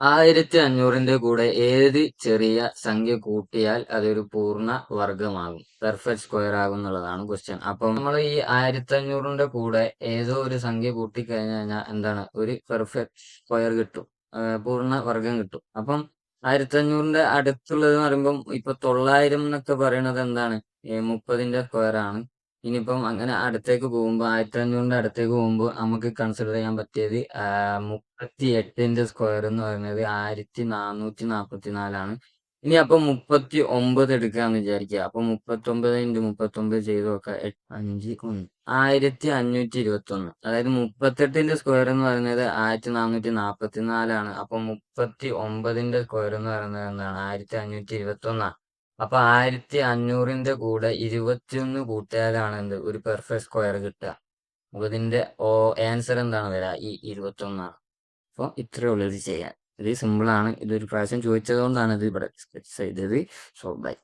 1500 കൂടെ ഏത് ചെറിയ സംഖ്യ കൂട്ടിയാൽ അതൊരു പൂർണ്ണ വർഗമാകും, പെർഫെക്റ്റ് സ്ക്വയർ ആകും എന്നുള്ളതാണ് ക്വസ്റ്റ്യൻ. അപ്പം നമ്മൾ ഈ 1500 കൂടെ ഏതോ ഒരു സംഖ്യ കൂട്ടിക്കഴിഞ്ഞു കഴിഞ്ഞാൽ എന്താണ്, ഒരു പെർഫെക്റ്റ് സ്ക്വയർ കിട്ടും, പൂർണ്ണ വർഗം കിട്ടും. അപ്പം 1500 അടുത്തുള്ളത് എന്ന് പറയുമ്പം ഇപ്പൊ 900 എന്നൊക്കെ പറയുന്നത് എന്താണ്, 30ന്റെ സ്ക്വയർ ആണ്. ഇനിയിപ്പം അങ്ങനെ അടുത്തേക്ക് പോകുമ്പോൾ 1500 അടുത്തേക്ക് പോകുമ്പോൾ നമുക്ക് കൺസിഡർ ചെയ്യാൻ പറ്റിയത് 38ന്റെ സ്ക്വയർ എന്ന് പറയുന്നത് 1444ആണ്. ഇനി അപ്പൊ 39 എടുക്കാന്ന് വിചാരിക്കുക. അപ്പൊ 39 × 39 ചെയ്ത് നോക്കാം. 5 1521. അതായത് 38ന്റെ സ്ക്വയർ എന്ന് പറയുന്നത് 1444ആണ്. അപ്പൊ 39ന്റെ സ്ക്വയർ എന്ന് പറയുന്നത് എന്താണ്, 1521. അപ്പൊ 1500ന്റെ കൂടെ 21 കൂട്ടിയാലാണ് എന്ത്, ഒരു പെർഫെക്റ്റ് സ്ക്വയർ കിട്ടുക. അപ്പൊ ഇതിന്റെ ആൻസർ എന്താണ് വരിക, ഈ 21ആണ്. അപ്പോൾ ഇത്രയേ ഉള്ളൂ ഇത് ചെയ്യാൻ. ഇത് സിമ്പിൾ ആണ്. ഇതൊരു പ്രാവശ്യം ചോദിച്ചത് കൊണ്ടാണ് ഇത് ഇവിടെ സ്കെച്ച് ചെയ്തത്. So by.